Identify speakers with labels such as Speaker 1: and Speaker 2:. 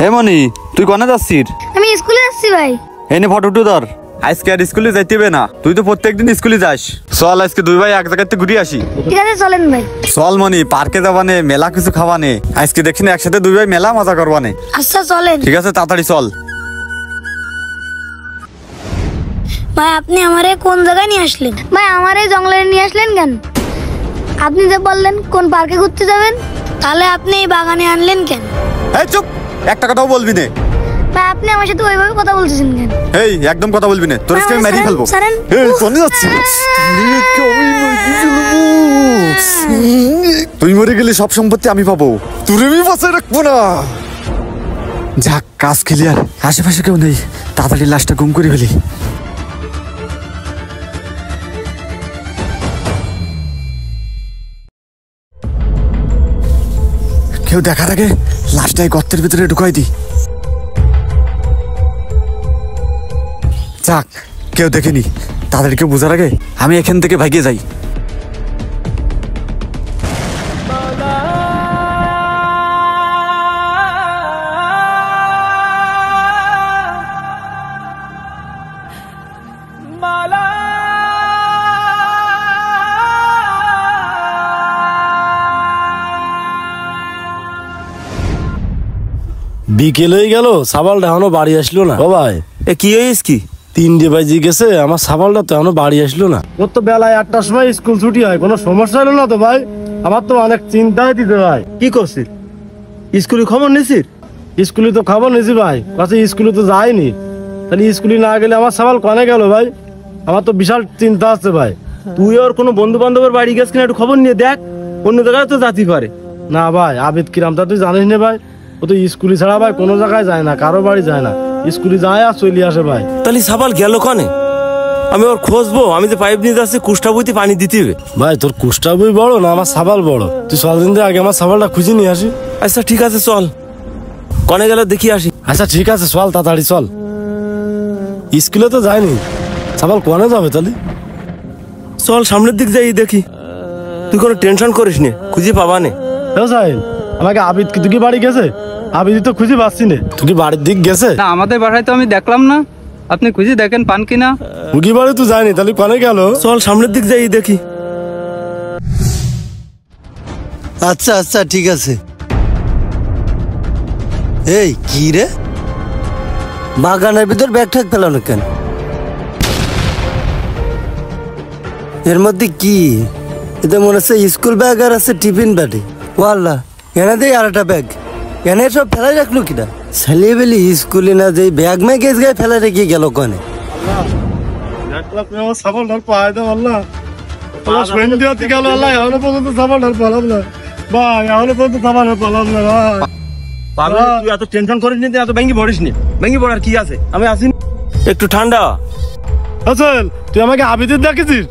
Speaker 1: হে মনি, তুই কোনে যাচ্ছিস?
Speaker 2: আমি স্কুলে যাচ্ছি ভাই।
Speaker 1: এনে ফটো ধর। আজকে আর স্কুলে যাইতে হবে না, তুই তো প্রত্যেকদিন স্কুলে যাস। চল আজকে দুই ভাই এক জায়গাতে ঘুরে আসি।
Speaker 2: ঠিক আছে চলেন ভাই।
Speaker 1: চল মনি, পার্কে যাবানে, মেলা কিছু খাওয়ানে। আজকে দেখছি না একসাথে দুই ভাই মেলা মজা করবানে।
Speaker 2: আচ্ছা চলেন।
Speaker 1: ঠিক আছে, তাড়াতাড়ি চল।
Speaker 2: ভাই আপনি আমারে কোন জায়গায় নিয়ে আসলেন? ভাই আমারে জঙ্গলে নিয়ে আসলেন কেন? আপনি যে বললেন কোন পার্কে ঘুরতে যাবেন, তাহলে আপনি এই বাগানে আনলেন কেন?
Speaker 1: এই চুপ, একটা কথাও বলবি না।
Speaker 2: ভাই আপনি আমার সাথে ওইভাবে কথা বলতেছেন কেন?
Speaker 1: এই একদম কথা বলবি না, তোর আজকে আমি মেরে ফেলবো। এই কোনে যাচ্ছিস? তুই মরে গেলে সব সম্পত্তি আমি পাবো, তোর আমি বাঁচায় রাখবো না। যাক, কাজ ক্লিয়ার। আশেপাশে কেউ নেই, তাড়াতাড়ি লাশটা গুম করে ফেলি। কেউ দেখার আগে লাশটাই গর্তের ভিতরে ঢুকাই দি। যাক, কেউ দেখেনি, তাদেরকে বোঝার আগে আমি এখান থেকে ভাগিয়ে যাই।
Speaker 3: বিকেল হয়ে গেল, সাবালটা এখনো বাড়ি আসলো না। ও ভাই,
Speaker 1: এ কি হয়েছে কি?
Speaker 3: 3টে বাজে গেছে, আমার সাবালটা তো এখনো বাড়ি আসলো না। ওর তো বেলায় 8টার সময় স্কুল ছুটি হয়, কোনো সমস্যা হলো না তো ভাই? আমার তো অনেক চিন্তায় দিতে ভাই।
Speaker 4: কি করছিস? স্কুলে খবর নিছিস?
Speaker 3: স্কুলে তো খবর নিয়েছি ভাই, কাছে স্কুলে তো যায়নি। তাহলে স্কুলে না গেলে আমার সাবাল কনে গেল ভাই? আমার তো বিশাল চিন্তা আছে ভাই।
Speaker 4: তুই ওর কোনো বন্ধু বান্ধবের বাড়ি গেছ কিনা একটু খবর নিয়ে দেখ, অন্য জায়গায় তো জাতি পারে।
Speaker 3: না ভাই, আবিদ কিরাম তা তুই জানিস না ভাই, ও তো স্কুলে ছাড়া ভাই কোনো জায়গায় যায় না, কারো বাড়ি যায় না। স্কুলে যায় আর চলে আসে ভাই।
Speaker 4: তাহলে সাবাল গেল কনে? আমি ওর খুঁজবো, আমি যে পাইপ নিয়ে যাচ্ছি কুষ্টা বইতে পানি দিতে হবে।
Speaker 3: ভাই তোর কুষ্টা বই বড় না আমার সাবাল বড়? তুই 6 দিন আগে আমার সাবালটা খুঁজে নিয়ে আসি।
Speaker 4: আচ্ছা ঠিক আছে চল, কনে গেল দেখি আসি।
Speaker 3: আচ্ছা ঠিক আছে চল, তাড়াতাড়ি চল। স্কুলে তো যায়নি, সাবাল কনে যাবে তাহলে?
Speaker 4: চল সামনের দিক যাই দেখি। তুই কোনো টেনশন করিস নে, খুঁজে পাবা নে।
Speaker 3: সাহিল, আমাকে আবিদ কি তুই কি বাড়ি গেছে? আবিদ তো খুঁজে পাচ্ছি না। তুই কি বাড়ির দিক গেছে?
Speaker 5: না, আমাদের বাসায় তো আমি দেখলাম না, আপনি খুঁজে দেখেন পান কিনা।
Speaker 3: মুগি বাড়ি তো যায়নি, তাহলে কনে গেল?
Speaker 4: চল সামনের দিক যাই দেখি।
Speaker 6: আচ্ছা আচ্ছা ঠিক আছে। এই কি রে, বাগানের ভিতর ব্যাগ ঠ্যাগ ফেলানো কেন? এর মধ্যে কি? এতে মনে হচ্ছে স্কুল ব্যাগ আর আছে টিফিন ব্যাগে। ও আল্লাহ, এনে দেই আর একটা ব্যাগ। এনে সব ফেলাই রাখলো কিনা? ছেলে বেলি স্কুলে না যে ব্যাগ মে গেছ গায়ে ফেলাই রেখে গেল কনে?
Speaker 3: সাবাল ঢাল পায় তো আল্লাহ, গেল আল্লাহ, এখনো পর্যন্ত সাবাল ঢাল পালাম না ভাই, এখনো পর্যন্ত সাবাল ঢাল পালাম না ভাই।
Speaker 4: তুই এত টেনশন করিস নি, এত ভেঙে পড়িস নি। ভেঙে পড়ার কি আছে, আমি আসি একটু ঠান্ডা।
Speaker 3: আসল তুই আমাকে আবিদের দেখেছিস?